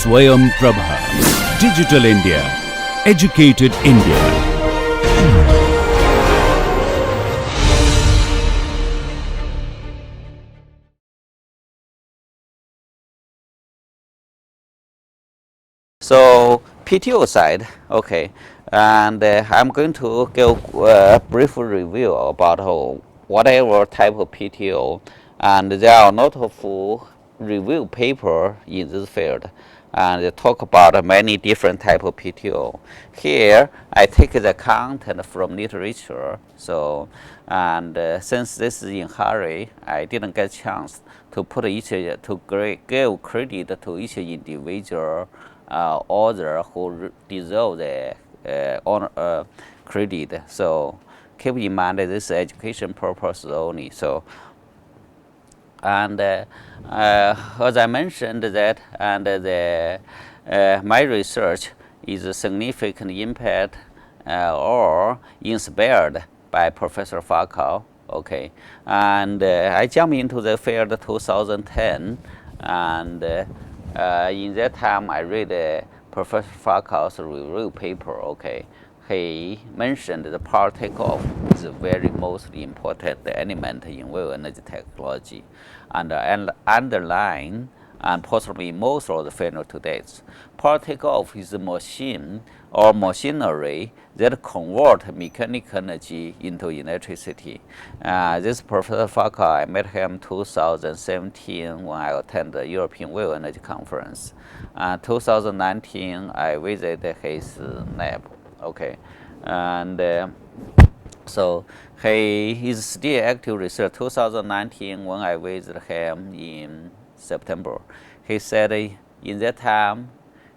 Swayam Prabha. Digital India. Educated India. So PTO side, okay, and I'm going to give a brief review about whatever type of PTO, and there are a lot of review paper in this field, and they talk about many different type of PTO. Here I take the content from literature. So, and since this is in hurry, I didn't get chance to put give credit to each individual author who deserve the honor, credit. So keep in mind that this is education purpose only. So, and as I mentioned that, and my research is a significant impact or inspired by Professor Fakao. Okay, and I jumped into the field 2010, and in that time I read Professor Fakao's review paper. Okay, he mentioned the power takeoff is the very most important element in wave energy technology, and underline and possibly most of the field today. Power takeoff is a machine or machinery that convert mechanical energy into electricity. This Professor Fakao, I met him 2017 when I attended the European Wave Energy Conference. 2019, I visited his lab. Okay, and so he is still active research. 2019, when I visited him in September, he said in that time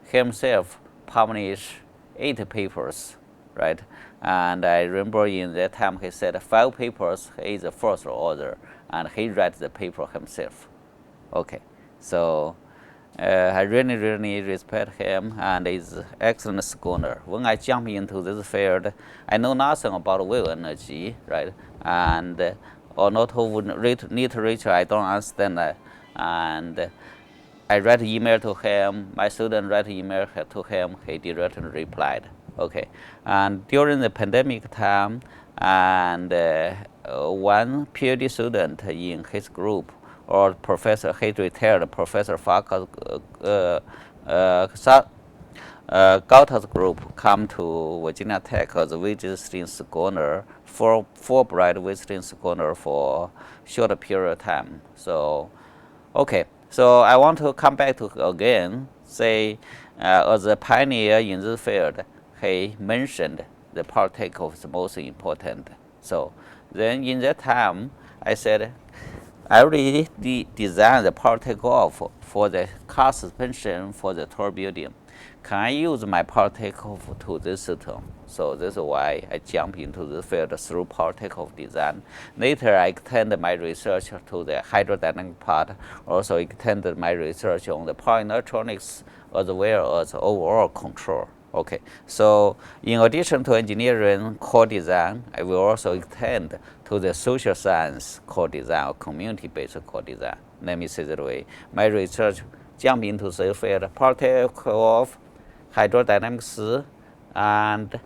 himself published 8 papers, right? And I remember in that time he said 5 papers. He is the first author, and he writes the paper himself. Okay, so I really respect him, and he's excellent scholar. When I jump into this field, I know nothing about wave energy, right? And or not of literature, I don't understand that. And I write email to him. My student write email to him. He directly replied. Okay, and during the pandemic time, and one PhD student in his group, or professor, he retired Professor Fakao's Gauta's group come to Virginia Tech as a visiting scholar, Fulbright visiting scholar for short period of time. So, okay, so I want to come back to again, say, as a pioneer in this field, he mentioned the power takeoff is most important. So then in that time, I said, I already designed the power takeoff for the car suspension for the tall building. Can I use my power takeoff to this system? So this is why I jump into the field through power takeoff design. Later, I extended my research to the hydrodynamic part, also extended my research on the power electronics as well as overall control. Okay, so in addition to engineering core design, I will also extend to the social science core design or community-based core design. Let me say that way. My research jump into the field, power takeoff, hydrodynamics, and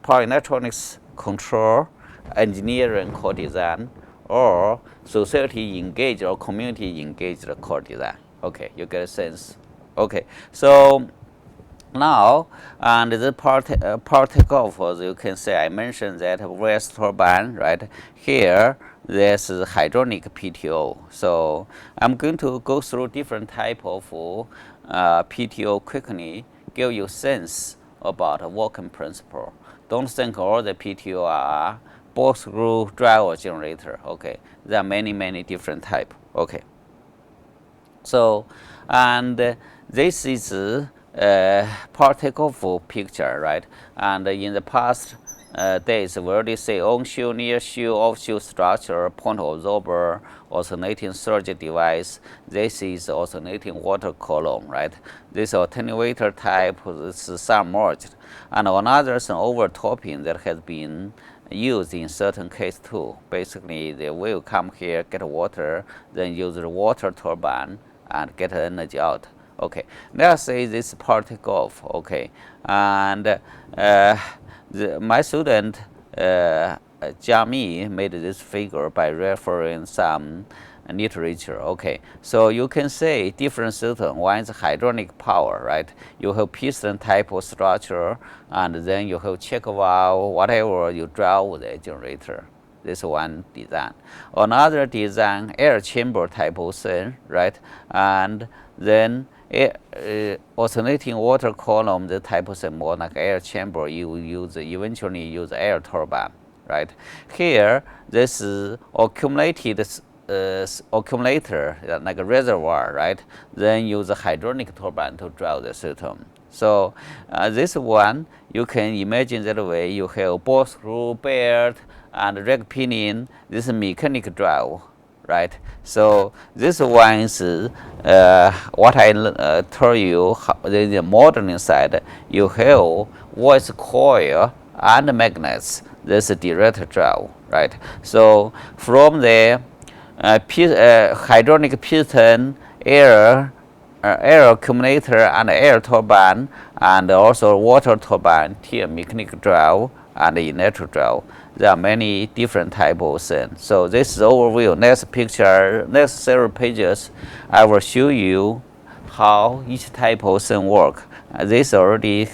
power electronics control, engineering core design, or society engaged or community engaged core design. Okay, you get a sense. Okay, so now, and the power takeoff, as you can see, I mentioned that gas turbine, right? Here, this is hydronic PTO. So I'm going to go through different type of PTO quickly, give you sense about working principle. Don't think all the PTO are both screw drive generator. Okay, there are many different type. Okay. So, and this is power takeoff picture, right? And in the past days, we already say on-shore, near-shore, off-shore structure, point absorber, alternating surge device. This is alternating water column, right? This attenuator type, this is submerged. And another is an overtopping that has been used in certain case too. Basically, they will come here, get water, then use the water turbine and get energy out. Okay, let's say this part take off. Okay, and my student Jiami made this figure by referring some literature. Okay, so you can say different system. One is hydronic power, right? You have piston type of structure, and then you have check valve, whatever you draw with the generator. This one design. Another design, air chamber type of thing, right? And then alternating water column, the type of thing, more like air chamber, you use eventually use air turbine, right? Here, this is accumulated accumulator, like a reservoir, right? Then use a hydronic turbine to drive the system. So this one, you can imagine that way. You have both screw belt and rack pinion. This is mechanic drive, right? So this one is what I told you. The modern side, you have voice coil and magnets. This is direct drive, right? So from the hydronic piston, air accumulator, and air turbine, and also water turbine, till mechanic drive and electric drive. There are many different types of things. So this is overview. Next picture, next several pages, I will show you how each type of thing work. This already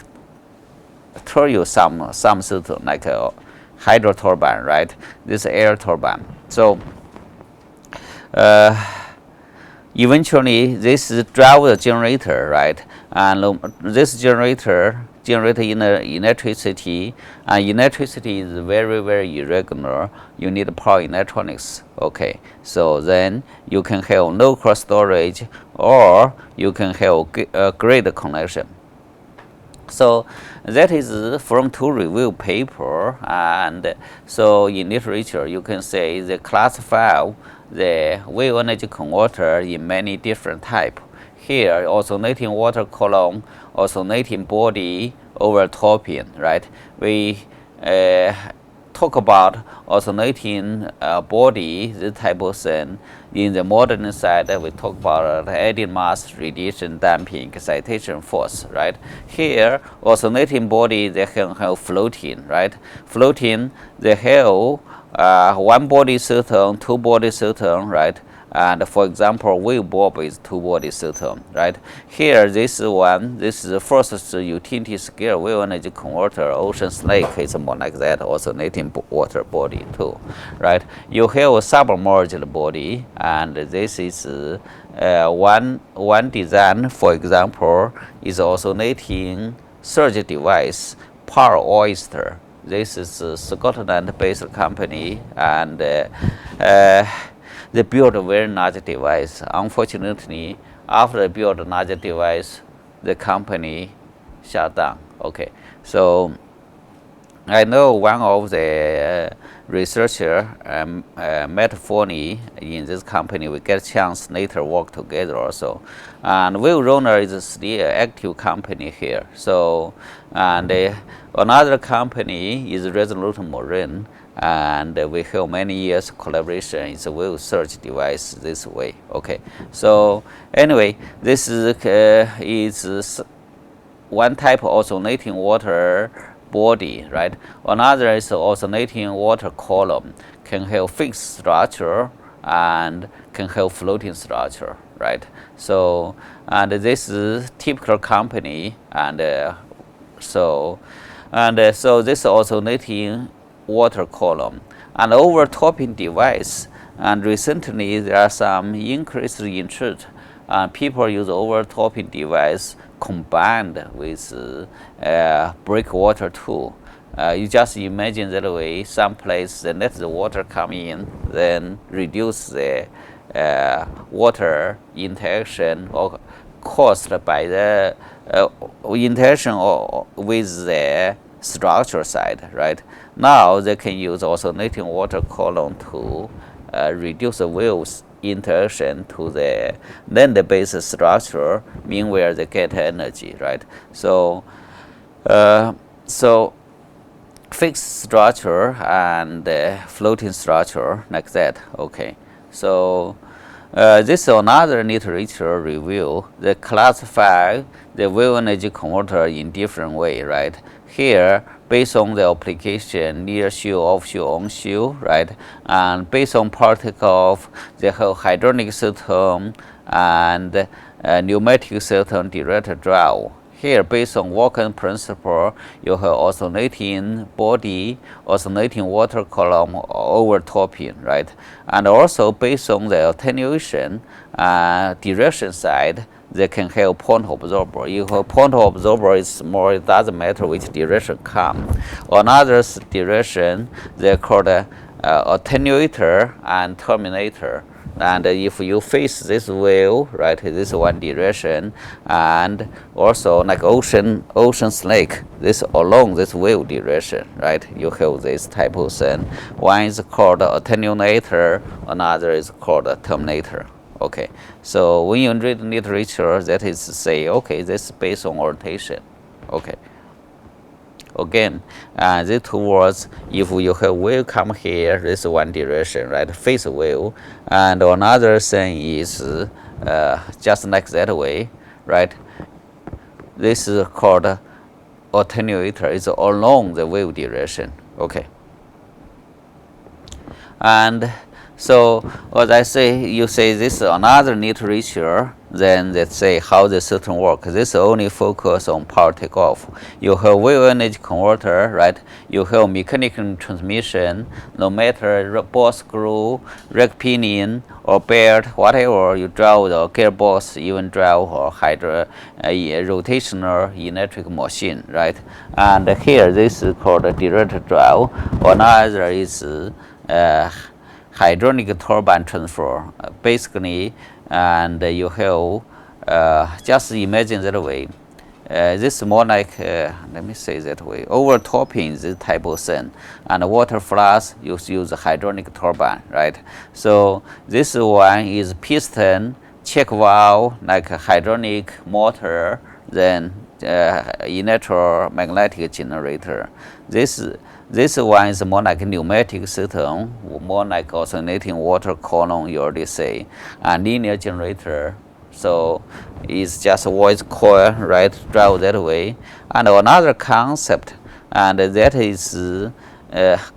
told you some system like a hydro turbine, right? This air turbine. So eventually this drive the generator, right? And this generator generate electricity, and electricity is very, very irregular. You need power electronics. Okay, so then you can have local storage, or you can have a grid connection. So that is from two review paper, and so in literature you can say they classify the wave energy converter in many different type. Here, alternating water column, alternating body, overtopping, right? We talk about alternating body, this type of thing. In the modern side, we talk about added mass, radiation damping, excitation force, right? Here, alternating body, they can have floating, right? Floating, they have one body system, two body system, right? And for example, wave bob is two body system, right? Here, this one, this is the first utility scale wave energy converter. Ocean Snake is more like that, alternating water body too, right? You have a submerged body, and this is one design. For example, is alternating surge device, Power Oyster. This is a Scotland-based company, and they built a very large device. Unfortunately, after they built a large device, the company shut down. Okay, so I know one of the researcher, Matt Forney, in this company. We get a chance later work together also. And Wave Runner is still an active company here. So, and another company is Resolute Marine, and we have many years collaboration. It's a wave search device this way. Okay, so anyway, this is one type of alternating water body, right? Another is alternating water column, can have fixed structure and can have floating structure, right? So, and this is typical company, and so this alternating water column and overtopping device. And recently there are some increased interest. People use overtopping device combined with breakwater tool. You just imagine that way, some place they let the water come in, then reduce the water interaction or caused by the interaction with the structure side, right? Now they can use alternating water column to reduce the waves interaction to the land-based structure, meanwhile they get energy, right? So, so fixed structure and floating structure like that. Okay, so This is another literature review. They classify the wave energy converter in different way, right? Here, based on the application, near shore, offshore, onshore, right? And based on particle, they have hydronic system and pneumatic system direct drive. Here, based on working principle, you have alternating body, alternating water column, overtopping, right? And also based on the attenuation direction side, they can have point absorber. If a point absorber is small, it doesn't matter which direction come. Another direction, they call the attenuator and terminator. And if you face this wave, right, this one direction, and also like ocean snake, this along this wave direction, right, you have this type of thing. One is called attenuator, another is called terminator. Okay, so when you read literature, that is to say, okay, this is based on orientation. Okay. Again, these two words, if you have wave come here, this is one direction, right? Face wave, and another thing is just like that way, right? This is called attenuator. It's along the wave direction. Okay. And so, as I say, you say this is another literature, then let's say how the system works. This only focus on power takeoff. You have wave energy converter, right? You have mechanical transmission, no matter ball screw, rack pinion, or belt, whatever you drive the gearbox, even drive or rotational electric machine, right? And here, this is called a direct drive. Another is hydronic turbine transfer, basically, and you have just imagine that way. This is more like, let me say that way, overtopping this type of thing, and water flux you use hydronic turbine, right? So this one is piston, check valve, like a hydronic motor, then electromagnetic generator. This one is more like a pneumatic system, more like alternating water column, you already say, and linear generator. So it's just a voice coil, right? Drive that way. And another concept, and that is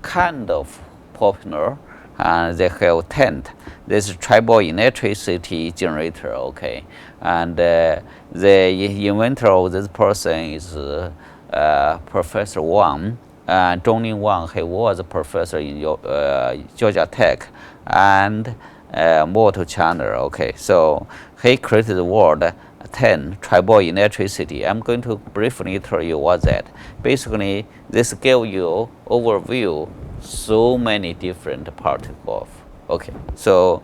kind of popular, and they have tent. This is tribal electricity generator, okay. And the inventor of this person is Professor Wang. Zhongning Wang, he was a professor in Georgia Tech and motor channel. Okay, so he created the word 10 tribal electricity. I'm going to briefly tell you what that. Basically, this gives you overview so many different particles. Okay, so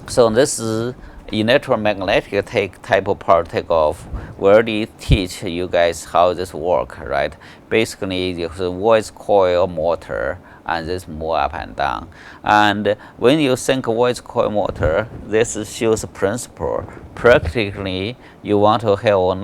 this is electromagnetic type of particle. We already teach you guys how this work, right? Basically, there's a voice coil motor, and this move up and down. And when you think voice coil motor, this shows principle. Practically, you want to have a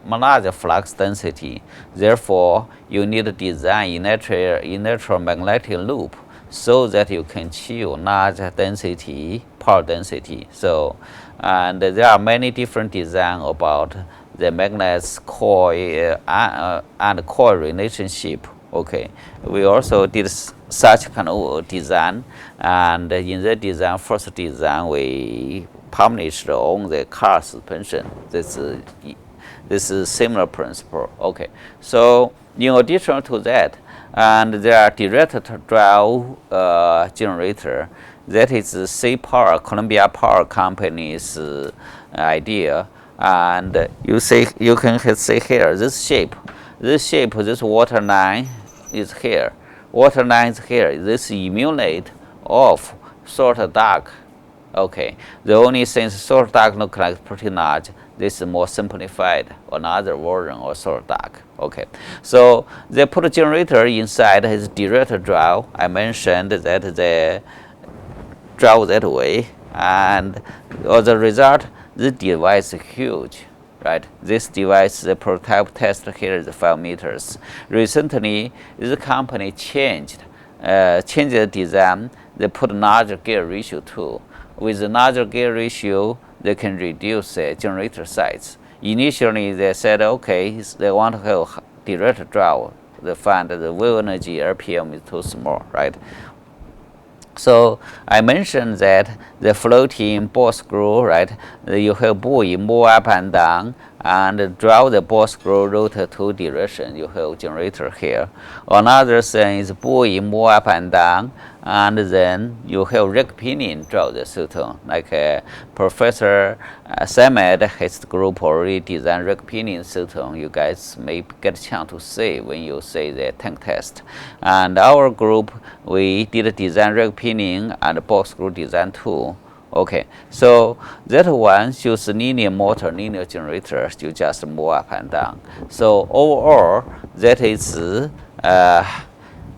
large flux density. Therefore, you need to design electromagnetic loop so that you can achieve large density, power density. So, and there are many different designs about the magnet's coil and coil relationship. Okay, we also did such kind of design, and in the design, first design, we published on the car suspension. This is similar principle. Okay, so in addition to that, and there are direct drive generator. That is C Power, Columbia Power Company's idea. And you can see here this water line is here. Water line is here. This emulate of sort dark. Okay, the only thing sort dark look like pretty large. This is more simplified, another version of sort dark. Okay, so they put a generator inside his direct drive. I mentioned that they drive that way, and as a result, this device is huge, right? This device, the prototype test here is 5 meters. Recently, this company changed the design. They put larger gear ratio too. with another gear ratio, they can reduce the generator size. Initially, they said, okay, they want to have direct drive. They find the wave energy RPM is too small, right? So I mentioned that the floating ball screw, right? You have buoy move up and down, and drive the ball screw rotor two direction. You have generator here. Another thing is buoy move up and down, and then you have rack pinion drive the system. Like Professor Samet, his group already designed rack pinion system. You guys may get a chance to see when you say the tank test. And our group, we did design rack pinion and ball screw design too. Okay, so that one shows linear motor, linear generator, you just move up and down. So overall, that is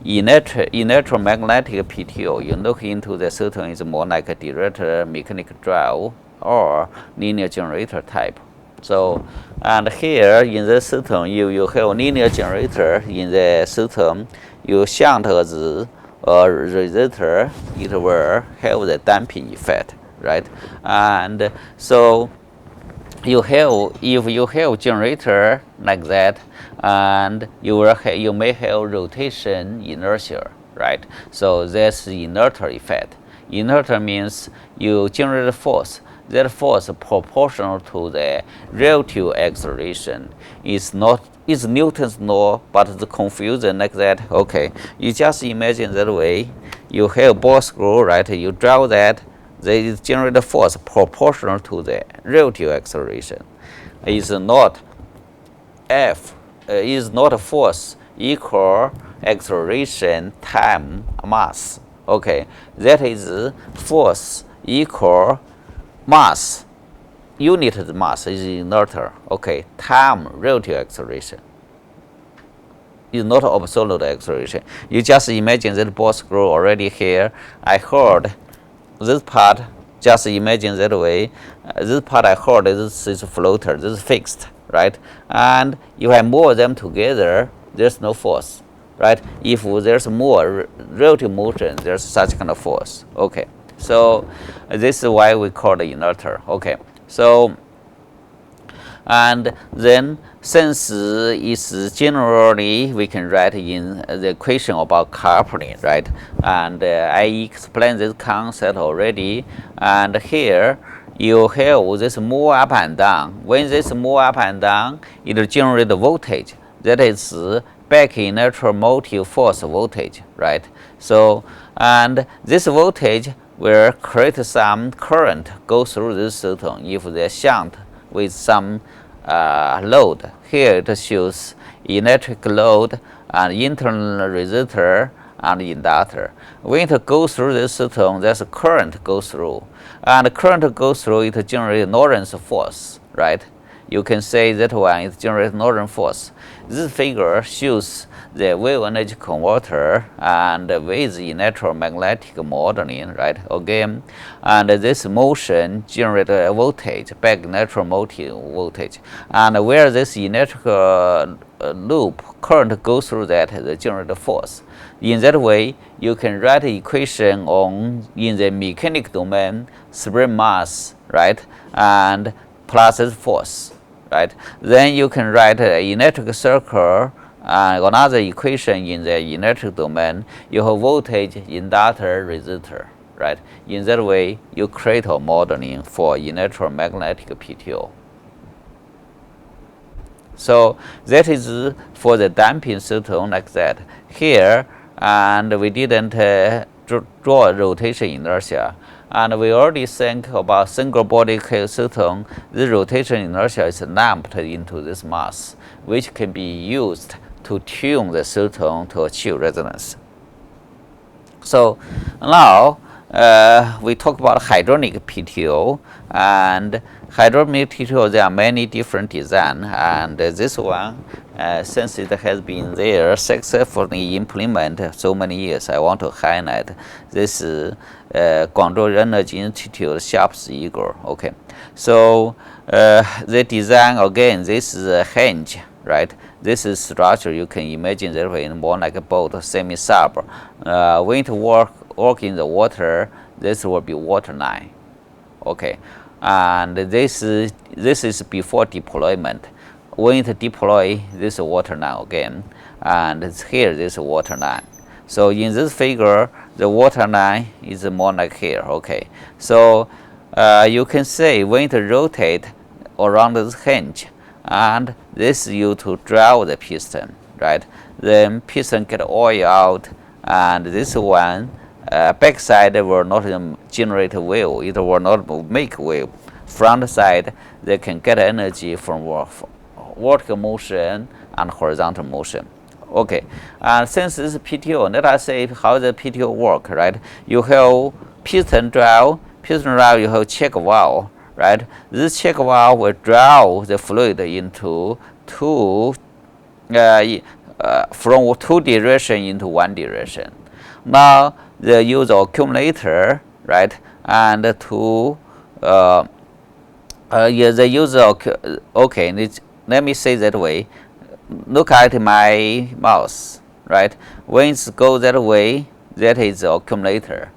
electromagnetic PTO. You look into the system is more like a direct mechanical drive or linear generator type. So, and here in the system, you have linear generator in the system. You shunt the resistor, it will have the damping effect, right? And so you have, if you have generator like that, and you may have rotation inertia, right? So that's the inertia effect. Inertia means you generate force. That force proportional to the relative acceleration. It's Newton's law, but the confusion like that. Okay, you just imagine that way. You have a ball screw, right? You drive that, they generate the force proportional to the relative acceleration. Is not F, is not a force equal acceleration time mass. Okay, that is force equal mass, unit of mass is inertia. Okay, time relative acceleration is not absolute acceleration. You just imagine that ball screw already here. I heard this part, just imagine that way. This part I heard this is a floater, this is fixed, right? And if I move them together, there's no force, right? If there's more relative motion, there's such kind of force. Okay. So this is why we call the inertia. Okay. So and then since it's generally we can write in the equation about coupling, right? And I explained this concept already. And here you have this move up and down. When this move up and down, it generates the voltage. That is back inertial motive force voltage, right? So and this voltage will create some current go through this system if they shunt with some load. Here it shows electric load and internal resistor and inductor. When it goes through this system, there's a current goes through. And the current goes through, it generates Lorentz force, right? You can say that one is generates Lorentz force. This figure shows the wave energy converter and with electromagnetic modeling, right? Again, and this motion generates a voltage, back electromotive voltage. And where this electrical loop current goes through that, the generated force. In that way, you can write the equation on in the mechanic domain, spring mass, right? And plus its force, right? Then you can write an electric circle and another equation in the electric domain. You have voltage, inductor, resistor, right? In that way, you create a modeling for electromagnetic PTO. So that is for the damping system like that. Here, and we didn't draw rotation inertia. And we already think about single body case system. The rotation inertia is lumped into this mass, which can be used to tune the system to achieve resonance. So now we talk about hydronic PTO. And hydronic PTO, there are many different designs, and this one, since it has been there successfully implemented so many years, I want to highlight this Guangzhou Energy Institute Sharp's Eagle. Okay, so the design again, this is a hinge, right? This is structure. You can imagine that way, more like a boat, semi-sub. When it work in the water, this will be water line. Okay, and this is before deployment. When it deploy, this water line again, and here this water line. So in this figure, the water line is more like here. Okay, so you can say when it rotate around this hinge, and this is used to drive the piston, right? Then piston get oil out, and this one backside will not generate wave. It will not make wave. Front side, they can get energy from vertical motion and horizontal motion. Okay, and since this is PTO, let us say how the PTO work, right? You have piston drive, you have check valve, right? This check valve will drive the fluid into from two direction into one direction. Now they use accumulator, right? And to they use okay. Let me say that way. Look at my mouse, right? When it goes that way, that is the accumulator.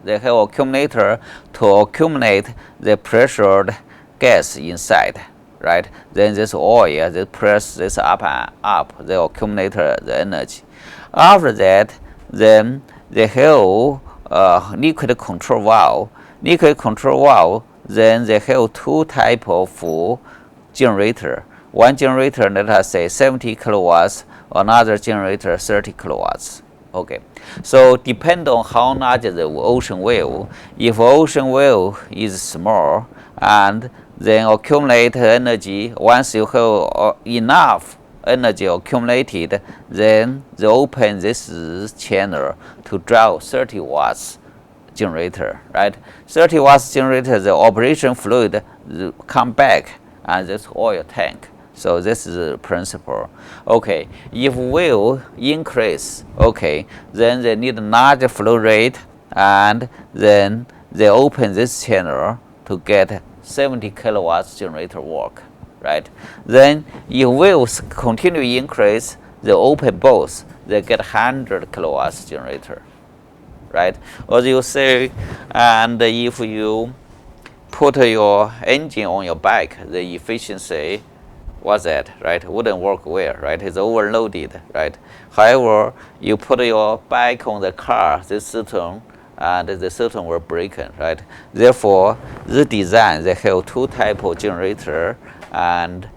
They have accumulator to accumulate the pressured gas inside, right? Then this oil, they press this up and up, the accumulator, the energy. After that, then they have liquid control valve. Liquid control valve, then they have two type of generator. One generator, let us say 70 kilowatts, another generator 30 kilowatts. Okay, so depend on how large the ocean wave. If ocean wave is small, and then accumulate energy, once you have enough energy accumulated, then they open this channel to drive 30 watts generator, right? 30 watts generator, the operation fluid come back and this oil tank. So this is the principle. Okay, if wave increase, okay, then they need larger flow rate, and then they open this channel to get 70 kilowatts generator work, right? Then if waves continue increase, they open both, they get 100 kilowatts generator, right? As you say, and if you put your engine on your bike, the efficiency was that, right? Wouldn't work well, right? It's overloaded, right? However, you put your bike on the car, this system, and the system will break, right? Therefore, the design, they have two type of generator and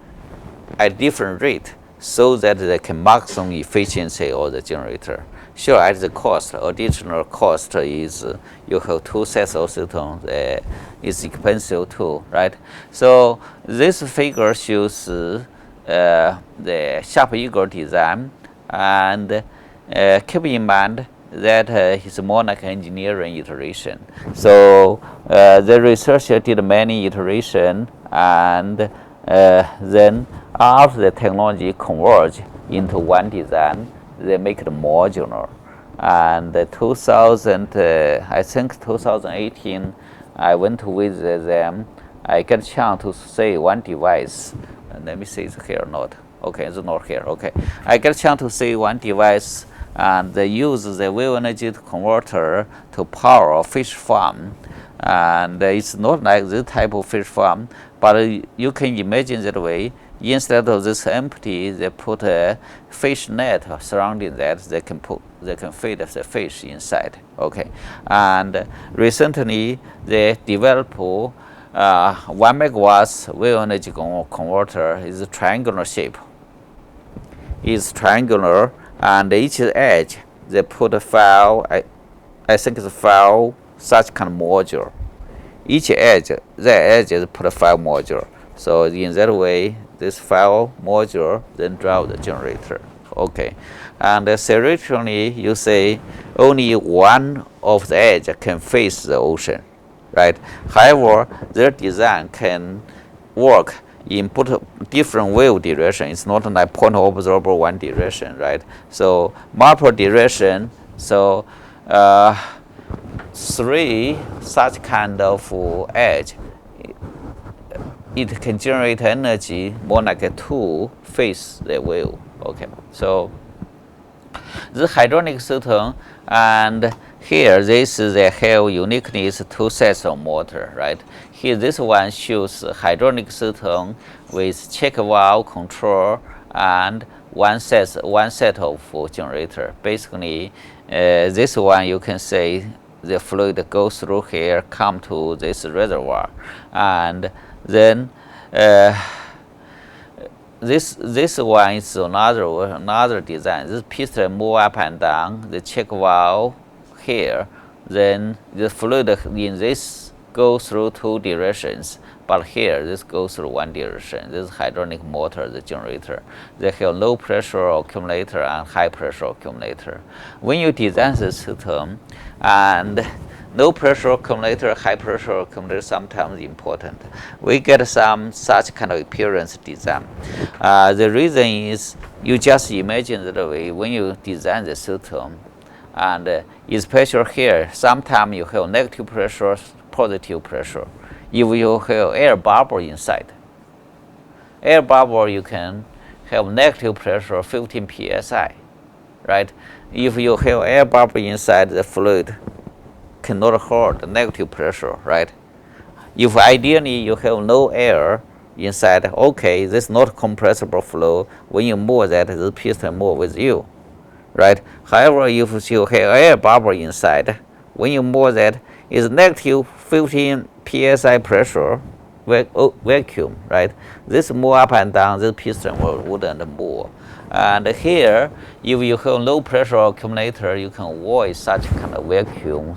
at different rate, so that they can maximum efficiency of the generator. Sure, at the cost, additional cost is you have two sets of systems. It's expensive too, right? So this figure shows the sharp eagle design, and keep in mind that it's more like engineering iteration. So the researcher did many iteration, and then after the technology converge into one design, they make it modular. And 2000, I think 2018, I went to visit them. I get a chance to see one device. Let me see it's here or not. Okay, it's not here. Okay, I get a chance to see one device, and they use the wave energy converter to power a fish farm. And it's not like this type of fish farm, but you can imagine that way. Instead of this empty, they put a fish net surrounding that. They can feed the fish inside. Okay, and recently they developed 1 megawatts wave energy converter is a triangular shape. It's triangular, and each edge they put a file. I think it's a file such kind of module. Each edge, the edges put a file module. So in that way, this file module then drive the generator. Okay, and theoretically, you say only one of the edge can face the ocean, right? However, their design can work in different wave direction. It's not like point observer one direction, right? So multiple direction. So three such kind of edge, it can generate energy more like a two face the wave. Okay, so the hydronic system, and here this is a have uniqueness two sets of motor, right? Here this one shows hydraulic system with check valve control and one set of generator. Basically, this one you can say the fluid goes through here, come to this reservoir, and then this one is another design. This piston move up and down, the check valve here, then the fluid in this goes through two directions, but here this goes through one direction. This is hydraulic motor, the generator. They have low pressure accumulator and high pressure accumulator. When you design the system, and low pressure accumulator, high pressure accumulator sometimes important. We get some such kind of appearance design. The reason is you just imagine that way when you design the system, and especially here, sometimes you have negative pressure, positive pressure. If you have air bubble inside, air bubble you can have negative pressure 15 psi, right? If you have air bubble inside, the fluid cannot hold the negative pressure, right? If ideally you have no air inside, okay, this is not compressible flow. When you move that, the piston move with you, right? However, if you have air bubble inside, when you move that, it's negative 15 psi pressure vacuum, right? This move up and down, this piston wouldn't move. And here, if you have low pressure accumulator, you can avoid such kind of vacuum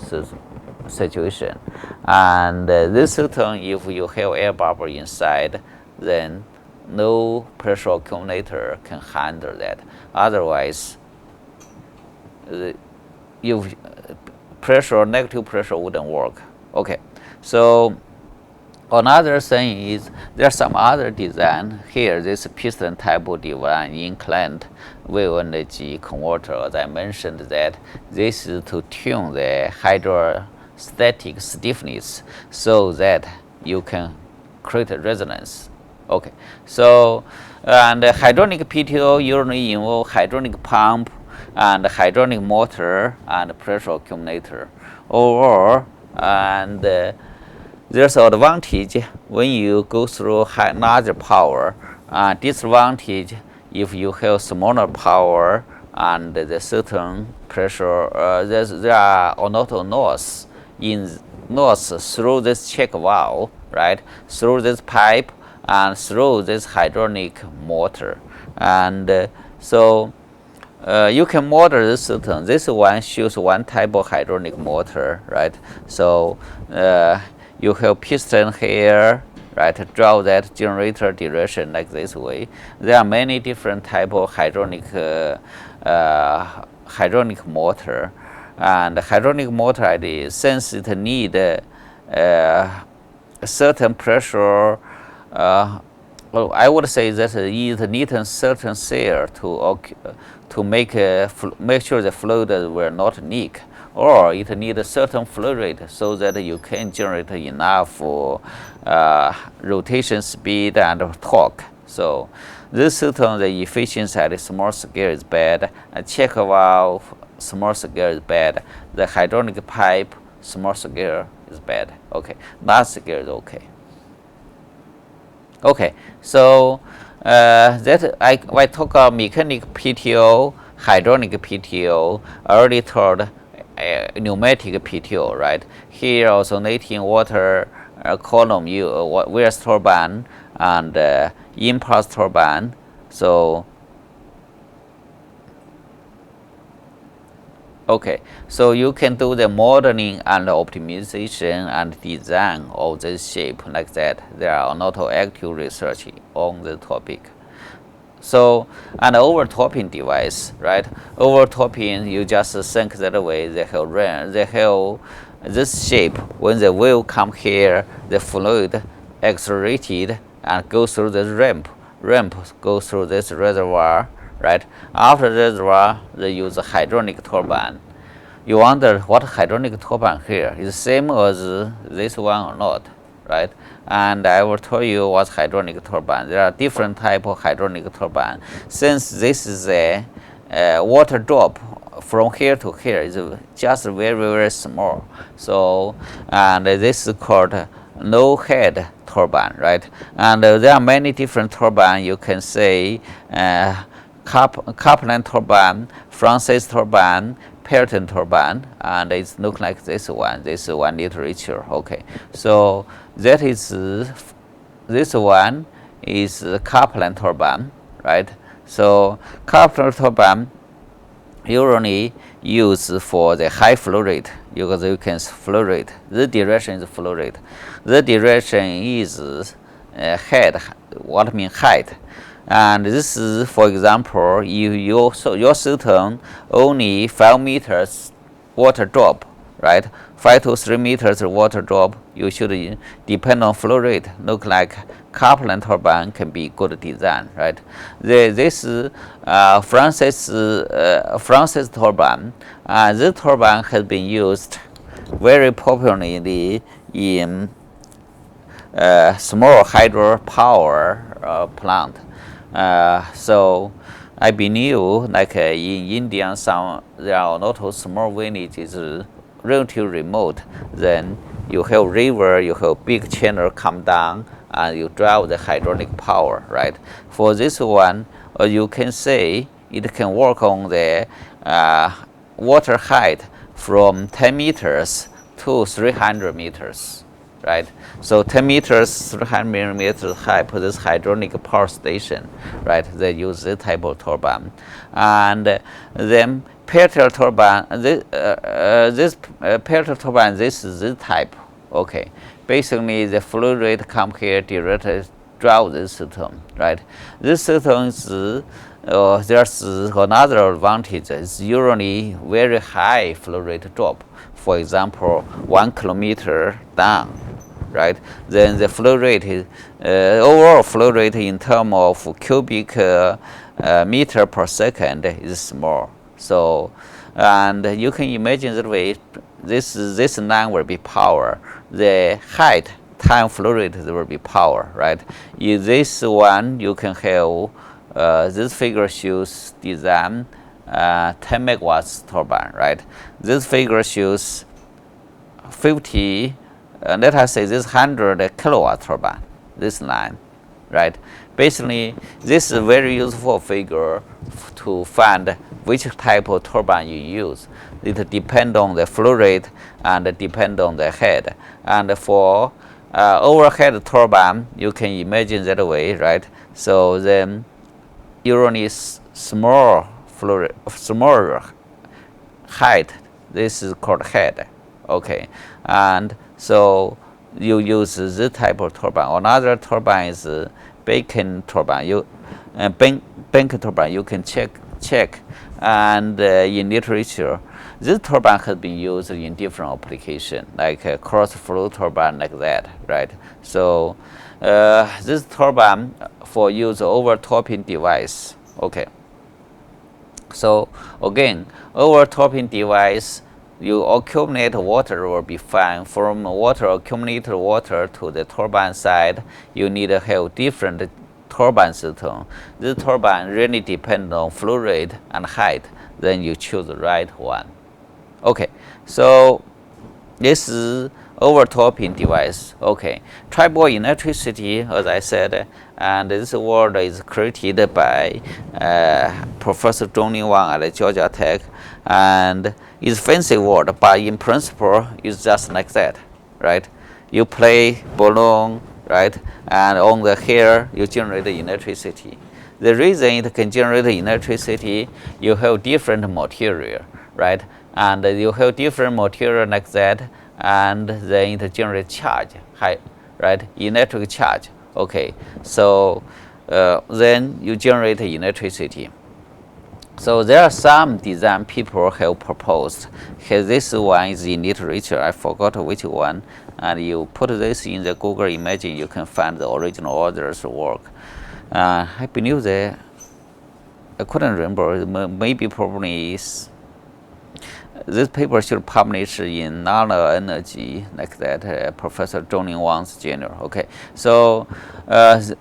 situation. And this system, if you have air bubble inside, then no pressure accumulator can handle that. Otherwise, if pressure, negative pressure wouldn't work. Okay, so another thing is there's some other design here. This piston type of design inclined wave energy converter. As I mentioned, that this is to tune the hydrostatic stiffness so that you can create a resonance. Okay, so and hydraulic PTO usually involve hydraulic pump and hydraulic motor and pressure accumulator. Overall, and there's advantage when you go through larger power, and disadvantage if you have smaller power and the certain pressure. There are a lot of noise through this check valve, right? Through this pipe and through this hydraulic motor, and so you can model this system. This one shows one type of hydraulic motor, right? So you have piston here, right? Draw that generator direction like this way. There are many different type of hydraulic motor, and the hydraulic motor, since it need a certain pressure. Well, I would say that it needs a certain seal to make sure the fluid will not leak, or it needs a certain flow rate so that you can generate enough rotation speed and torque. So this system, the efficiency at a small scale is bad, a check valve small scale is bad, the hydraulic pipe small scale is bad. Okay, large scale is okay. Okay, so that I talk about mechanic PTO, hydraulic PTO, already told pneumatic PTO, right? Here alternating water column, Weir's turbine and impulse turbine. So okay, so you can do the modeling and optimization and design of this shape like that. There are a lot of active research on the topic. So, an overtopping device, right? Overtopping, you just think that way. They have this shape. When the wave come here, the fluid accelerated and goes through the ramp. Ramp goes through this reservoir, right? After the reservoir, they use a hydraulic turbine. You wonder what hydraulic turbine here is the same as this one or not, right? And I will tell you what's hydraulic turbine. There are different type of hydraulic turbine. Since this is a water drop from here to here is just very small. So, and this is called no head turbine, right? And there are many different turbine. You can say Kaplan turbine, Francis turbine, Pelton turbine, and it looks like this one. This one literature. Okay, so that is this one is Kaplan turbine, right? So Kaplan turbine usually used for the high flow rate because you can flow rate. The direction is flow rate. The direction is head. What mean height? And this is, for example, your system only 5 meters water drop, right? 5 to 3 meters water drop. You should depend on flow rate. Look like Kaplan turbine can be good design, right? This Francis turbine. This turbine has been used very popularly in small hydropower plant. So I believe, like in India, there are a lot of small villages relatively remote. Then you have river, you have big channel come down, and you drive the hydraulic power, right? For this one, you can say it can work on the water height from 10 meters to 300 meters. Right, so 10 meters, 300 meters high for this hydraulic power station, right? They use this type of turbine, and then Pelton turbine. This Pelton turbine, this is this type. Okay, basically the flow rate come here directly drive this system, right? This system is there's another advantage. It's usually very high flow rate drop. For example, 1 kilometer down, right? Then the flow rate is overall flow rate in terms of cubic meter per second is small. So, and you can imagine that way. This line will be power. The height time flow rate will be power, right? In this one, you can have this figure shows design 10 megawatts turbine, right? This figure shows 50, let us say this 100 kilowatt turbine, this line, right? Basically, this is a very useful figure to find which type of turbine you use. It depends on the flow rate and depends on the head. And for overhead turbine, you can imagine that way, right? So then you need small height. This is called head. Okay, and so you use this type of turbine. Another turbine is Bacon turbine. Bacon turbine. You can check, and in literature, this turbine has been used in different applications, like a cross flow turbine, like that, right? So this turbine for use overtopping device. Okay. So again, overtopping device, you accumulate water will be fine. From accumulated water to the turbine side, you need to have different turbine system. This turbine really depends on flow rate and height. Then you choose the right one. Okay, so this is overtopping device. Okay, tribal electricity, as I said, and this word is created by Professor Zhongling Wang at Georgia Tech, and it's fancy word, but in principle, it's just like that, right? You play balloon, right, and on the hair, you generate electricity. The reason it can generate electricity, you have different material, right, and you have different material like that, and then it generates charge, right, electric charge. Okay, so then you generate electricity. So there are some design people have proposed. Here, this one is in literature. I forgot which one. And you put this in the Google image, you can find the original author's work. I believe I couldn't remember. Maybe probably is this paper should publish in Nano Energy, like that, Professor Zhongning Wang's journal. Okay, so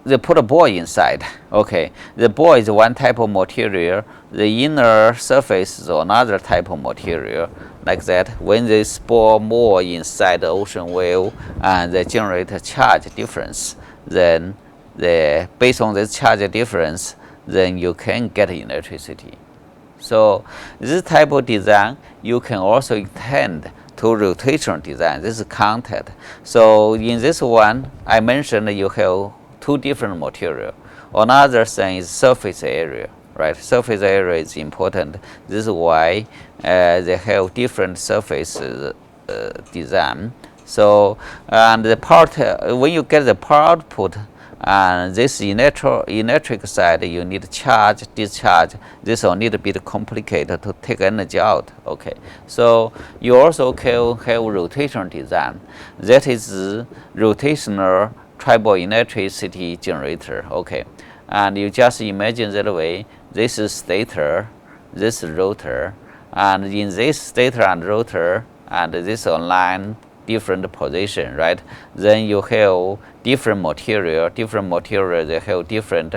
they put a ball inside. Okay, the ball is one type of material. The inner surface is another type of material, like that. When they spore more inside the ocean wave and they generate a charge difference, then based on this charge difference, then you can get electricity. So this type of design you can also extend to rotational design. This is contact. So in this one, I mentioned you have two different material. Another thing is surface area, right? Surface area is important. This is why they have different surface design. So and the part when you get the power output. And this electric side, you need charge, discharge. This will need a bit complicated to take energy out. Okay, so you also can have rotational design. That is rotational triboelectricity generator. Okay, and you just imagine that way. This is stator, this is rotor, and in this stator and rotor, and this align different position, right? Then you have different material. Different material, they have different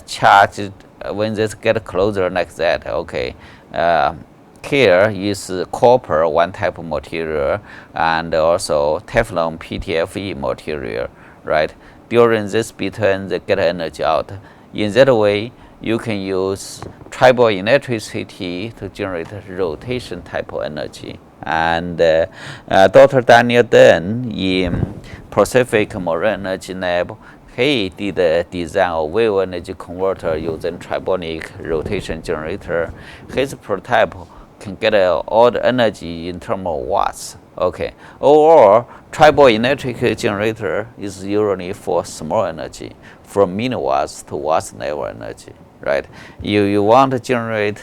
charge when they get closer like that. Okay, here is copper, one type of material, and also Teflon PTFE material, right? During this between, they get energy out. In that way, you can use triboelectricity to generate rotation type of energy. And Dr. Daniel Dunn in Pacific Marine Energy Lab, he did a design of wave energy converter using tribonic rotation generator. His prototype can get all the energy in terms of watts. Okay, overall, triboelectric generator is usually for small energy, from milliwatts to watts level energy, right? You want to generate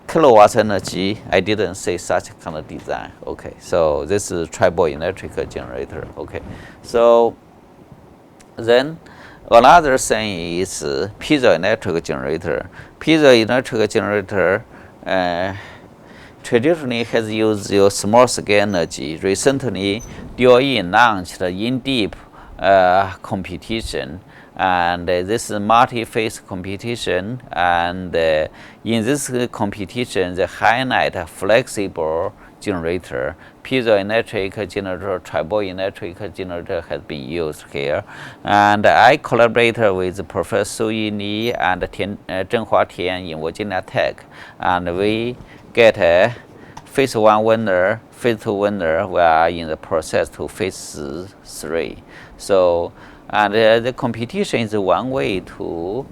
kilowatts energy, I didn't say such kind of design. Okay, so this is triboelectric generator. Okay, so then another thing is piezoelectric generator. Piezoelectric generator traditionally has used your small scale energy. Recently, DOE launched in-deep competition, and this is multi-phase competition, and in this competition, the high-net flexible generator, piezoelectric generator, triboelectric generator has been used here. And I collaborated with Professor Su Yi and Zhenghua Tian in Virginia Tech, and we get a phase 1 winner, phase 2 winner. We are in the process to phase 3. So, and the competition is one way to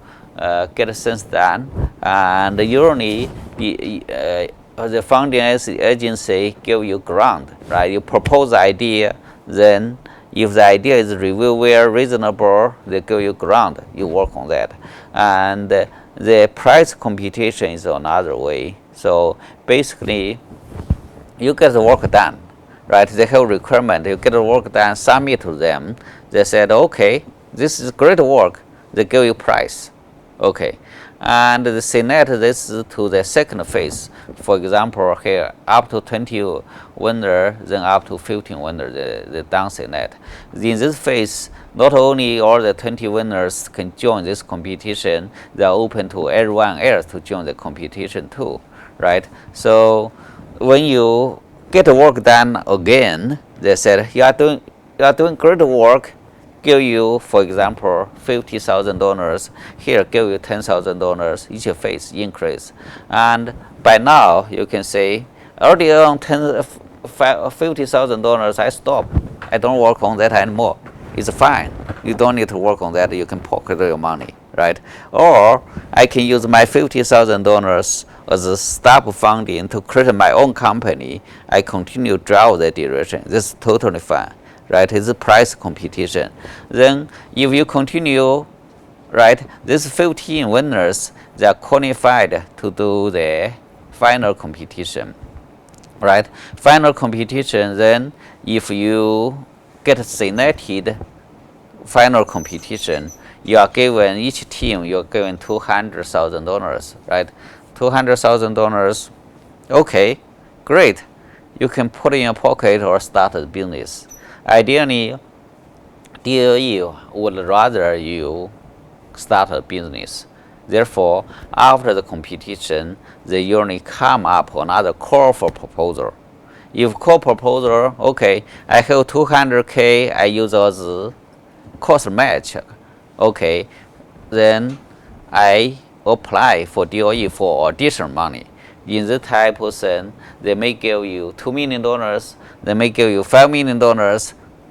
get things done. And usually, the funding agency give you grant, right? You propose the idea, then if the idea is reviewed well, reasonable, they give you grant. You work on that, and the price competition is another way. So basically, you get the work done, right? They have requirement. You get the work done, submit to them. They said, okay, this is great work. They give you price, okay. And they select this to the second phase. For example, here up to 20 winner, then up to 15 winner, the down select. In this phase, not only all the 20 winners can join this competition, they are open to everyone else to join the competition too, right? So when you get the work done again, they said you are doing great work. Give you, for example, $50,000. Here, give you $10,000. Each phase increase, and by now you can say, already on $50,000, I stop. I don't work on that anymore. It's fine. You don't need to work on that. You can pocket your money, right? Or I can use my $50,000 as a staff funding to create my own company. I continue to drive that direction. This is totally fine. Right, it's a price competition. Then, if you continue, right, these 15 winners, they are qualified to do the final competition. Right, final competition. Then, if you get selected, final competition, you are given each team. You are given $200,000. Right, $200,000. Okay, great. You can put in your pocket or start a business. Ideally, DOE would rather you start a business. Therefore, after the competition, they usually come up another call for proposal. If call proposal, okay, I have 200K, I use as cost match, okay, then I apply for DOE for additional money. In this type of thing, they may give you $2 million, they may give you $5 million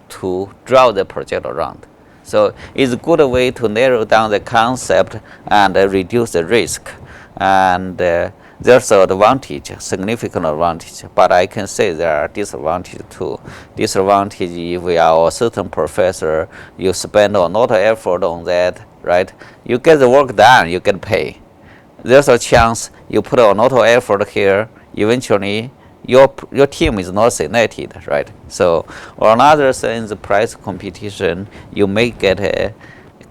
to draw the project around. So it's a good way to narrow down the concept and reduce the risk. And there's an advantage, significant advantage, but I can say there are disadvantages too. Disadvantage if you are a certain professor, you spend a lot of effort on that, right? You get the work done, you get paid. There's a chance you put a lot of effort here, eventually your team is not selected, right? So, or another thing is the price competition, you may get a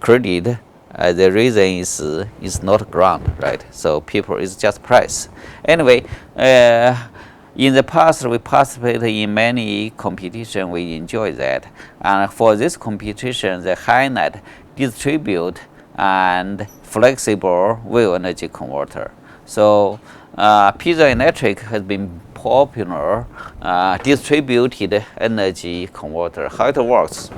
credit. The reason is not grant, right? So people is just price. Anyway, in the past we participated in many competition. We enjoy that, and for this competition, the highlight distribute and flexible wave energy converter. So piezoelectric has been popular distributed energy converter. How it works?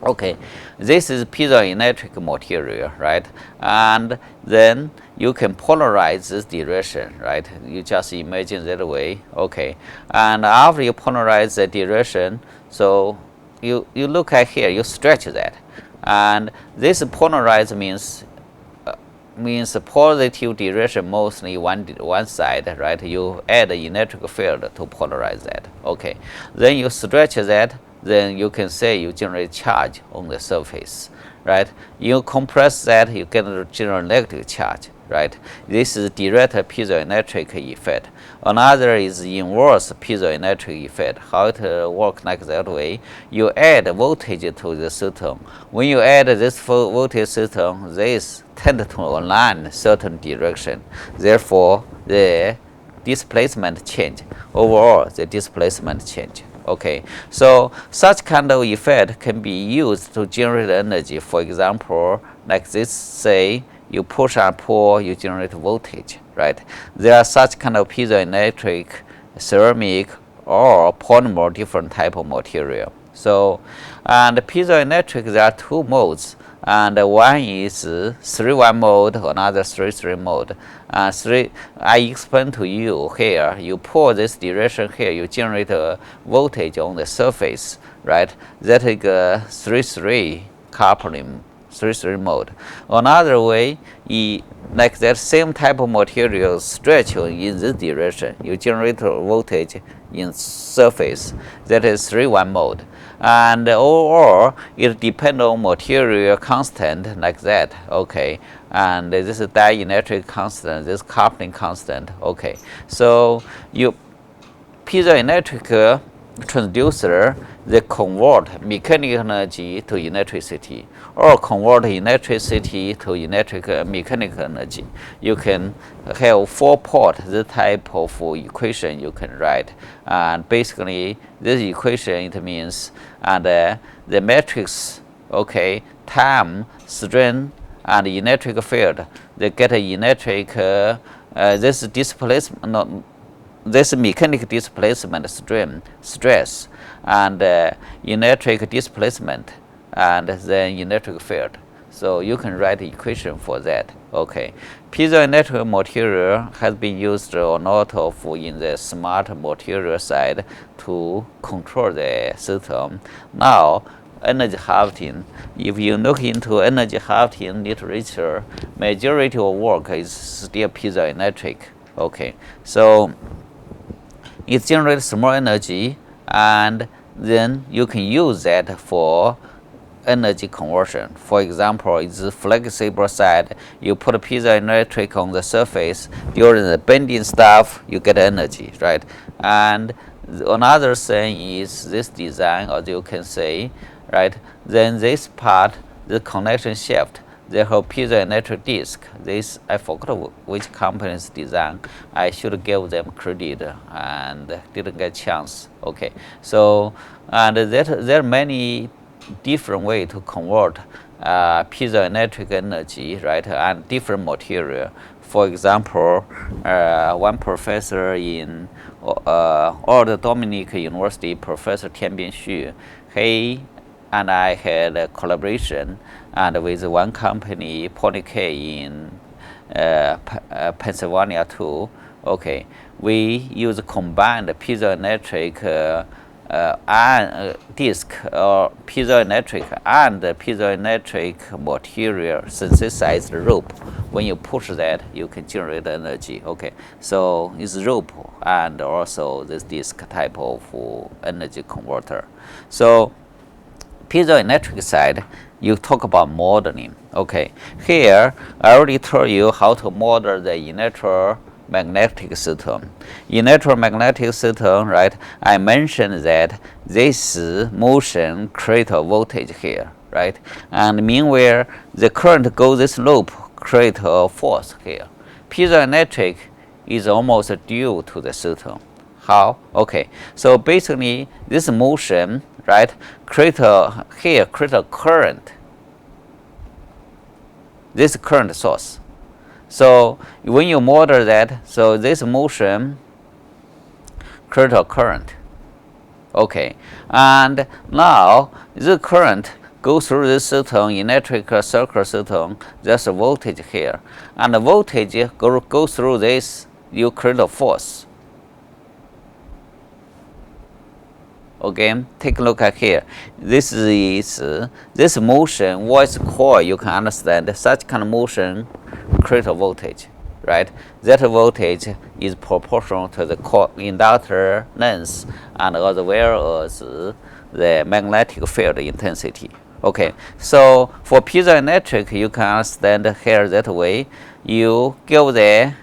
Okay, this is piezoelectric material, right? And then you can polarize this direction, right? You just imagine that way, okay? And after you polarize the direction, so you look at here, you stretch that, and this polarize means positive direction, mostly one side, right? You add an electric field to polarize that, okay? Then you stretch that, then you can say you generate charge on the surface, right? You compress that, you can generate negative charge, right? This is direct piezoelectric effect. Another is inverse piezoelectric effect. How it works like that way? You add voltage to the system. When you add this voltage system, this tend to align certain direction. Therefore, the displacement change. Overall, the displacement change. Okay, so such kind of effect can be used to generate energy. For example, like this, say you push and pull, you generate voltage, right? There are such kind of piezoelectric, ceramic, or polymer, different type of material. So, and piezoelectric, there are two modes, and one is 3-1 mode, another 3-3 mode. I explain to you here, you pull this direction here, you generate a voltage on the surface, right? That is a 3-3 coupling, 3-3 mode. Another way, like that same type of material stretch in this direction, you generate a voltage in surface, that is 3-1 mode. And overall, it depends on material constant like that, okay? And this is dielectric constant, this coupling constant, okay? So you piezoelectric transducer, they convert mechanical energy to electricity, or convert electricity to mechanical energy. You can have 4-port, this type of equation you can write. And basically, this equation, it means, and the matrix, okay, time, strength, and electric field, they get an electric, this displacement, this mechanical displacement strain, stress, and electric displacement, and then electric field. So you can write the equation for that. Okay, piezoelectric material has been used a lot of in the smart material side to control the system. Now, energy halving. If you look into energy halving literature, majority of work is still piezoelectric. Okay, so it generates small energy, and then you can use that for energy conversion. For example, it's a flexible side. You put a piezoelectric on the surface, during the bending stuff, you get energy, right? And another thing is this design, as you can say, right? Then this part, the connection shaft, they have piezoelectric disc. This I forgot which company's design. I should give them credit and didn't get chance. Okay, so and there are many different ways to convert piezoelectric energy, right, and different material. For example, one professor in Old Dominic University, Professor Tianbian Xu, he and I had a collaboration and with one company, Polyk in Pennsylvania too. Okay, we use combined piezoelectric disc or piezoelectric and piezoelectric material synthesized rope. When you push that, you can generate energy. Okay, so it's rope and also this disc type of energy converter. So piezoelectric side, you talk about modeling. Okay, here I already told you how to model the electromagnetic system. Electromagnetic system, right? I mentioned that this motion create a voltage here, right? And meanwhile, the current goes this loop, create a force here. Piezoelectric is almost due to the system. How? Okay, so basically this motion, right, create a current. This current source. So when you model that, so this motion create a current. Okay, and now the current goes through this system, electric circuit system. There's a voltage here, and the voltage goes through this. You create a force. Okay, take a look at here. This is this motion. What is core? You can understand such kind of motion create a voltage, right? That voltage is proportional to the core inductor length and as well as the magnetic field intensity. Okay, so for piezoelectric, you can understand here that way. You give the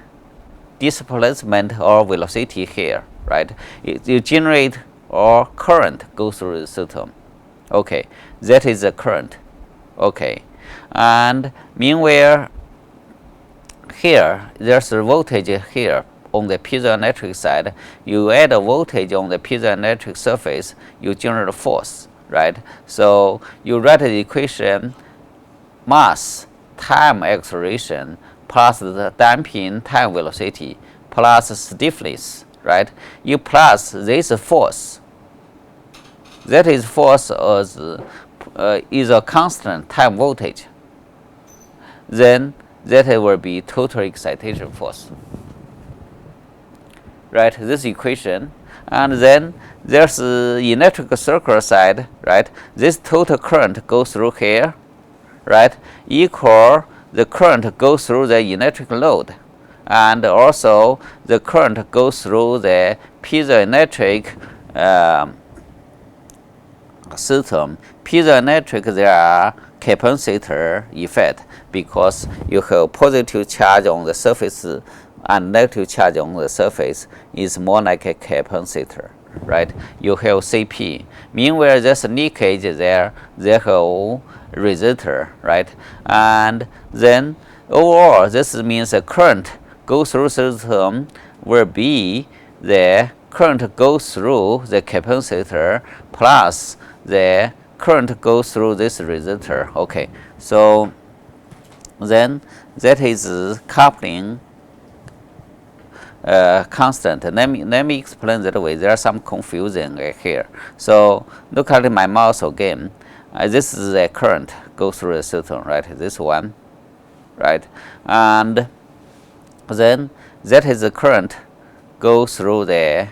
displacement or velocity here, right? You generate or current goes through the system. Okay, that is the current. Okay, and meanwhile, here there's a voltage here on the piezoelectric side. You add a voltage on the piezoelectric surface, you generate a force, right? So you write the equation: mass time acceleration plus the damping time velocity plus stiffness, right? You plus this force. That is force is a constant time voltage. Then that will be total excitation force. Right, this equation, and then there's the electric circuit side, right? This total current goes through here, right? Equal the current goes through the electric load, and also the current goes through the piezoelectric system. Piezoelectric, there are capacitor effect because you have positive charge on the surface and negative charge on the surface is more like a capacitor, right? You have Cp. Meanwhile, there's leakage there. They have resistor, right? And then overall, this means the current goes through system will be the current goes through the capacitor plus the current goes through this resistor. Okay, so then that is coupling constant. Let me explain that way. There are some confusion here. So look at my mouse again. This is the current goes through the system, right? This one, right? And then that is the current goes through the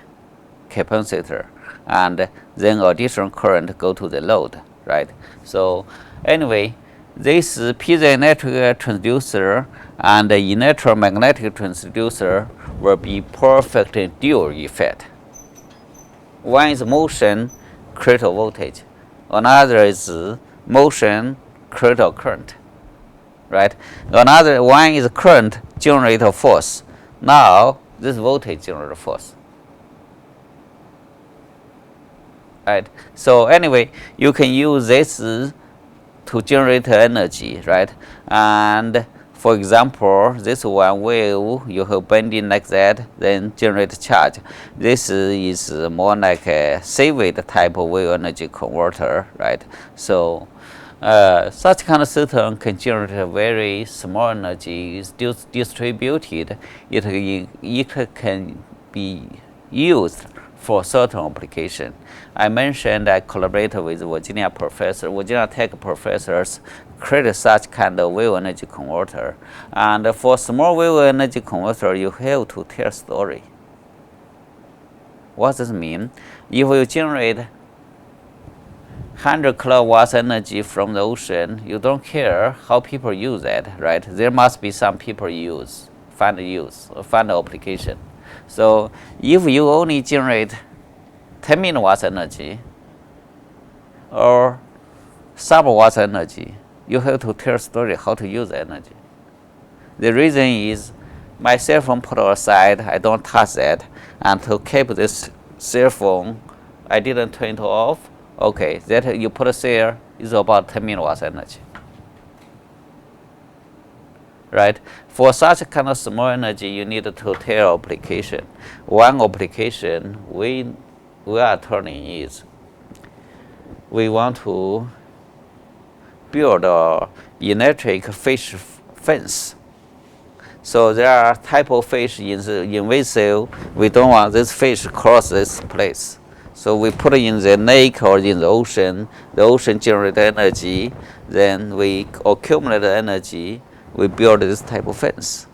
capacitor, and then additional current go to the load, right? So anyway, this piezoelectric transducer and the electromagnetic transducer will be perfect dual effect. One is motion create a voltage, another is motion create a current, right? Another one is current generate a force. Now this voltage generate a force. Right. So anyway, you can use this to generate energy, right? And for example, this one wave you have bending like that, then generate charge. This is more like a C-wave type of wave energy converter, right? So such kind of system can generate a very small energy, is distributed. It can be used for certain application. I mentioned I collaborated with Virginia Tech professors, create such kind of wave energy converter. And for small wave energy converter, you have to tell story. What does this mean? If you generate 100 kilowatts energy from the ocean, you don't care how people use it, right? There must be some people find application. So if you only generate 10 milliwatts energy or sub-watts energy, you have to tell a story how to use the energy. The reason is my cell phone put aside, I don't touch that, and to keep this cell phone, I didn't turn it off. Okay, that you put a there is about 10 milliwatts energy. Right? For such kind of small energy, you need to tell application. One application we are turning is we want to build a electric fish fence. So there are type of fish invasive. We don't want this fish cross this place. So we put it in the lake or in the ocean generates energy, then we accumulate the energy, we build this type of fence.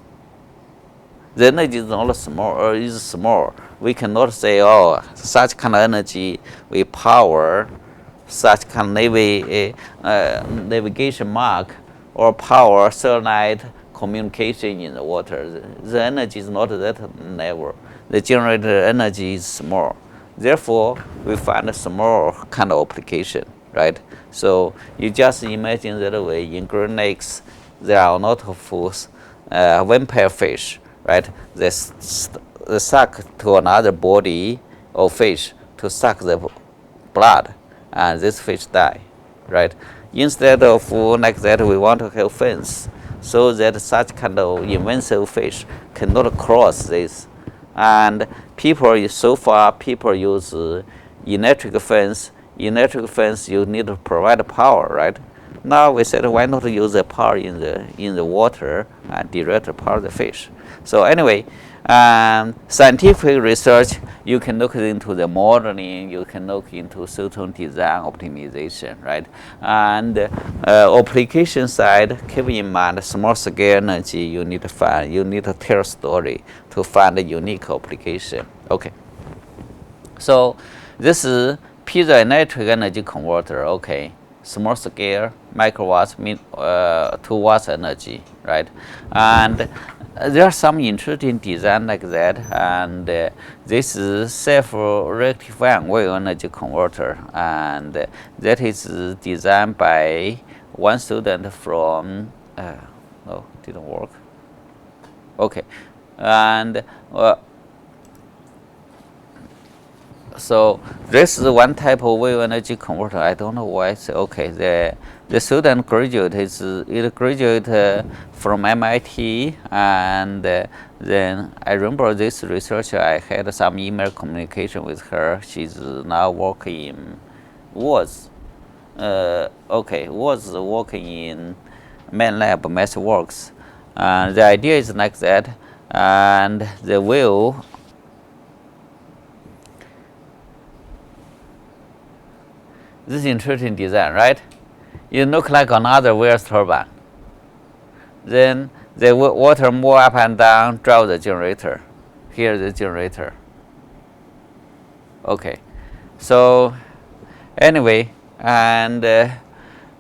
The energy is not small, or is small. We cannot say, oh, such kind of energy we power such kind of navigation mark or power satellite communication in the water. The energy is not that level. The generated energy is small. Therefore, we find a small kind of application, right? So you just imagine that way. In Great Lakes, there are a lot of vampire fish, right? They suck to another body of fish to suck the blood, and this fish die, right? Instead of like that, we want to have fence so that such kind of invasive fish cannot cross this. And so far people use electric fence. Electric fence, you need to provide power, right? Now we said, why not use the power in the water and direct power the fish? So anyway, scientific research, you can look into the modeling, you can look into certain design optimization, right? And application side, keep in mind small scale energy, you need to tell a story to find a unique application. Okay. So this is piezoelectric energy converter, okay. Small scale, microwatts, 2 watts energy, right? And there are some interesting design like that, and this is self-rectifying wave energy converter, and that is designed by one student from, no, didn't work. Okay, and so this is one type of wave energy converter. I don't know why it's okay. The student graduated from MIT, and then I remember this researcher. I had some email communication with her. She's now working was working in main lab, MathWorks. And the idea is like that, and the wheel. This is interesting design, right? It looks like another wheel turbine. Then the water move up and down, drive the generator. Here's the generator. Okay, so anyway, and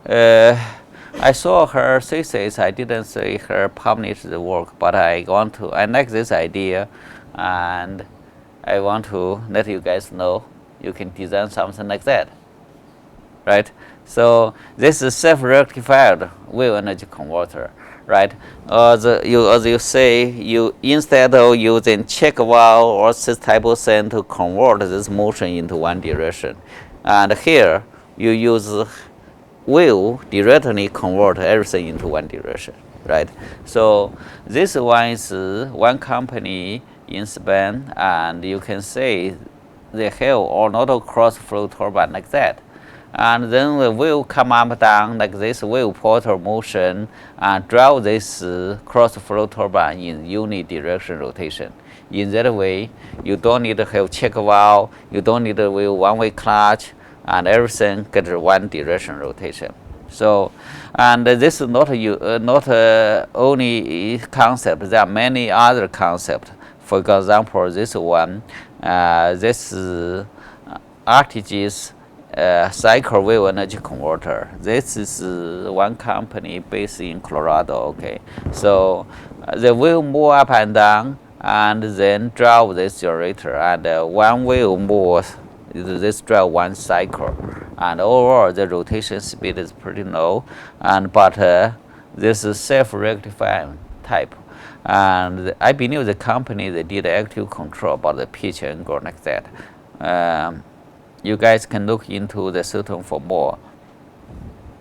I saw her thesis. I didn't see her publish the work, but I like this idea, and I want to let you guys know you can design something like that. Right? So this is self-rectified wave energy converter, right? As you say, instead of using check valve or this type of thing to convert this motion into one direction, and here you use will directly convert everything into one direction, right? So this one is one company in Spain, and you can say they have orthogonal cross-flow turbine like that. And then the wheel come up down like this wheel portal motion and drive this cross-flow turbine in unidirectional rotation. In that way, you don't need to have check valve, you don't need to wheel one-way clutch, and everything gets one direction rotation. So, and this is not only concept. There are many other concepts. For example, this one, this RTG's cycle wave energy converter. This is one company based in Colorado. Okay, so the wheel move up and down, and then drive this generator, and one wheel moves. This drive one cycle, and overall the rotation speed is pretty low, and but this is self-rectifying type, and I believe the company they did active control about the pitch angle like that. You guys can look into the system for more.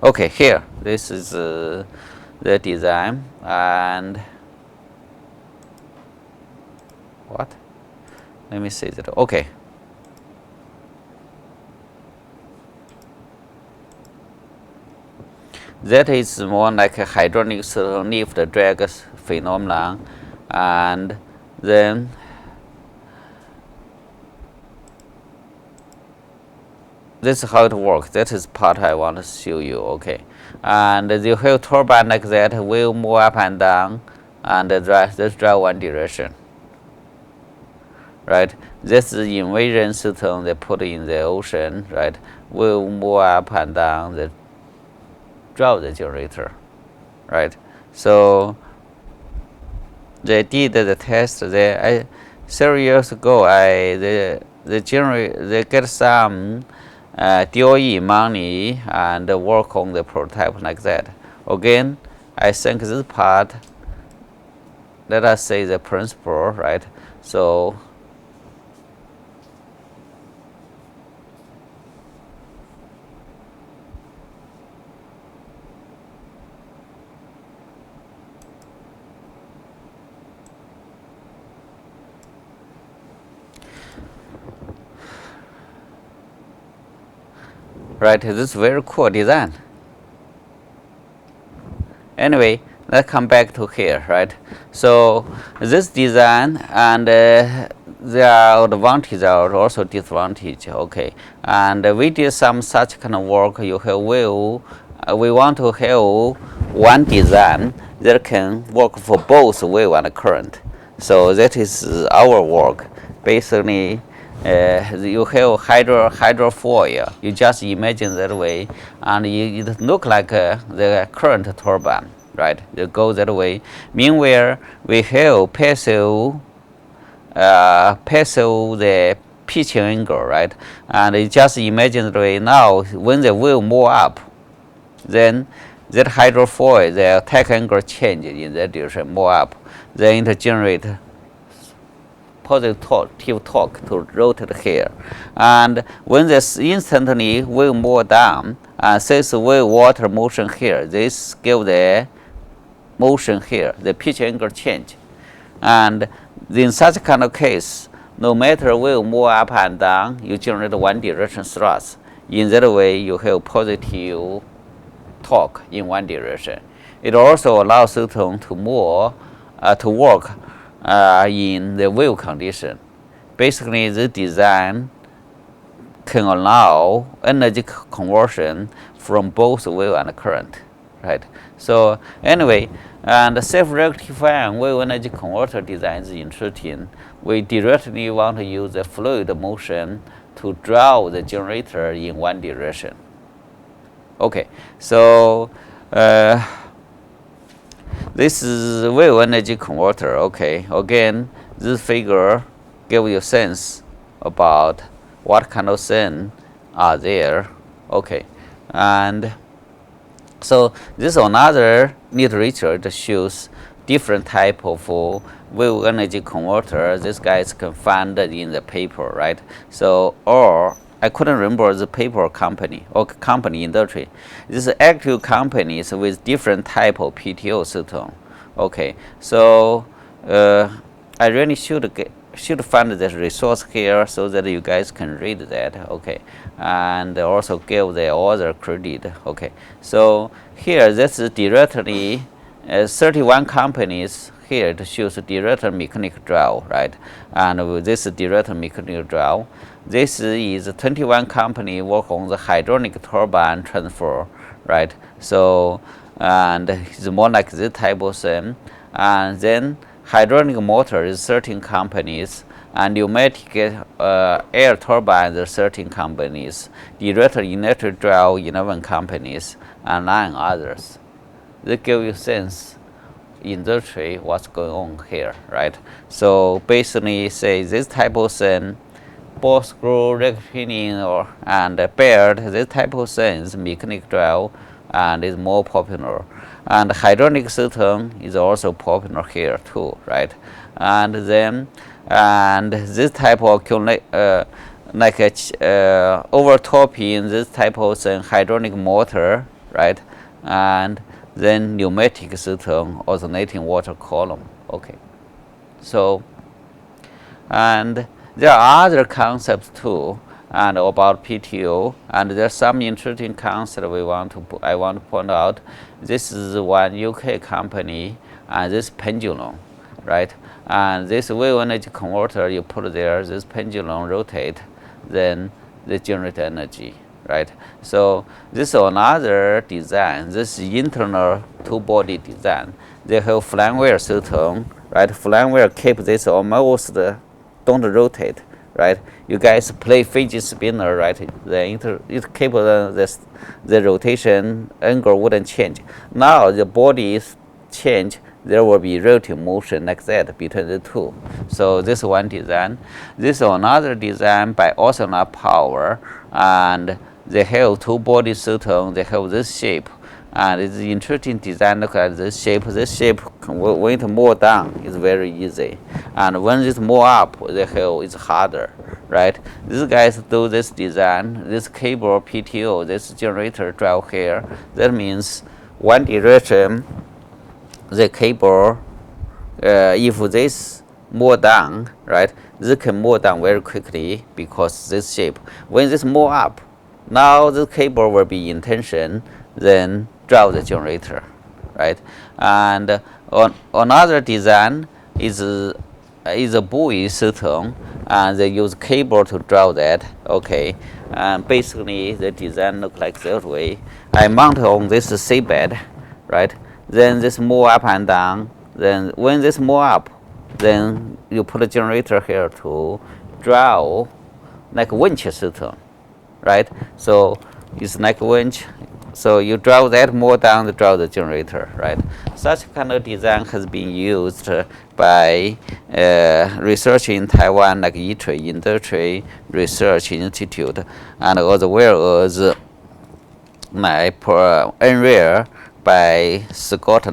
Okay, here this is the design, and what? Let me see that. Okay. That is more like a hydraulic lift drag phenomenon, and then this is how it works. That is part I want to show you. Okay, and you have turbine like that will move up and down, and drive one direction. Right, this is invasion system they put in the ocean. Right, will move up and down. The drive the generator, right? So they did the test there. Several years ago, they get some DOE money and work on the prototype like that. Again, I think this part, let us say the principle, right? So right, this is very cool design. Anyway, let's come back to here, right? So this design, and there are advantages are also disadvantages. Okay, and we did some such kind of work. You have we want to have one design that can work for both wave and current. So that is our work. Basically, you have hydrofoil. You just imagine that way, and it look like the current turbine, right? It goes that way. Meanwhile, we have passive the pitching angle, right? And you just imagine that way. Now, when the wheel move up, then that hydrofoil, the attack angle change in that direction, move up, then it generate positive torque to rotate here. And when this instantly will move down, since wave water motion here, this give the motion here, the pitch angle change. And in such kind of case, no matter will move up and down, you generate one direction thrust. In that way, you have positive torque in one direction. It also allows system to move, to work in the wave condition. Basically, the design can allow energy conversion from both wave and current, right? So anyway, and self-rectifying wave energy converter design is interesting. We directly want to use the fluid motion to drive the generator in one direction. Okay, so this is wave energy converter. Okay, again, this figure gives you a sense about what kind of things are there. Okay, and so this is another literature that shows different type of wave energy converter. This guys can find it in the paper, right? So or I couldn't remember the paper company or company industry. These are active companies with different type of PTO system. Okay, so I really should find this resource here so that you guys can read that. Okay, and also give the other credit. Okay, so here this is directly 31 companies. Here it shows direct mechanical drive, right? And with this direct mechanical drive, this is 21 company work on the hydraulic turbine transfer, right? So, and it's more like this type of thing. And then hydraulic motor is 13 companies, and pneumatic air turbine is 13 companies, direct electric drive 11 companies, and 9 others. They give you sense industry what's going on here, right? So basically say this type of thing, ball screw, rig pinion, or and beard, this type of things, mechanic drive, and is more popular. And hydraulic system is also popular here too, right? And then and this type of like overtopping this type of thing, hydraulic motor, right? And then pneumatic system, alternating water column. Okay, so and there are other concepts too, and about PTO, and there's some interesting concept I want to point out. This is one UK company, and this pendulum, right? And this wave energy converter you put there, this pendulum rotate, then they generate energy, right? So this is another design. This is internal two-body design. They have flywheel system, right? Flywheel keep this almost don't rotate, right? You guys play fidget spinner, right? It keep the rotation angle wouldn't change. Now the body is change. There will be relative motion like that between the two. So this one design. This is another design by Osana Power, and they have two body system. They have this shape, and it's interesting design. Look at this shape. This shape, when it move down, is very easy, and when it's move up, the hell is harder, right? These guys do this design. This cable PTO, this generator drive here. That means one direction. The cable, if this move down, right, this can move down very quickly because this shape. When this move up, now the cable will be in tension, then drive the generator, right? And another design is a buoy system, and they use cable to drive that. Okay, and basically the design look like that way. I mount on this seabed, right? Then this move up and down. Then when this move up, then you put a generator here to drive like winch system, right? So it's like winch. So you drive that more down to drive the generator, right? Such kind of design has been used by research in Taiwan, like ITRI, Industry Research Institute, and as well as NRAR by Scott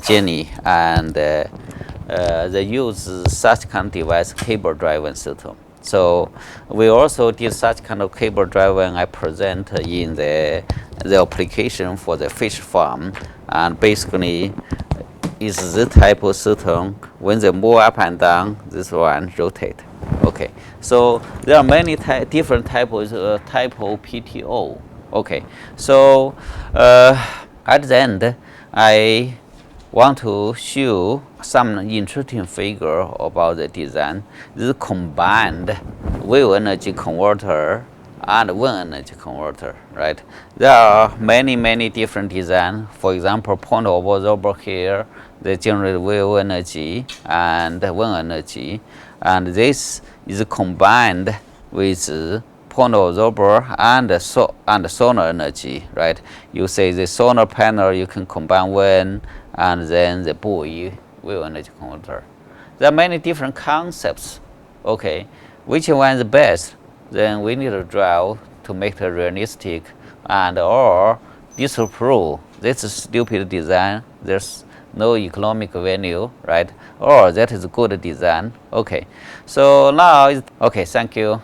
Jenny, and they use such kind of device, cable driven system. So we also did such kind of cable driven. I present in the application for the fish farm, and basically is this type of system. When they move up and down, this one rotate. Okay, so there are many different types of PTO. Okay, so at the end, I want to show some interesting figure about the design. This combined wave energy converter and wind energy converter, right? There are many different designs. For example, point of absorber here, they generate wave energy and wind energy, and this is combined with point absorber and solar energy, right? You say the solar panel, you can combine wind and then the buoy wave energy converter. There are many different concepts. Okay, which one is the best? Then we need to drive to make it realistic and or disapprove this is stupid design. no economic value, right? Or that is good design. Okay, so now, okay, thank you.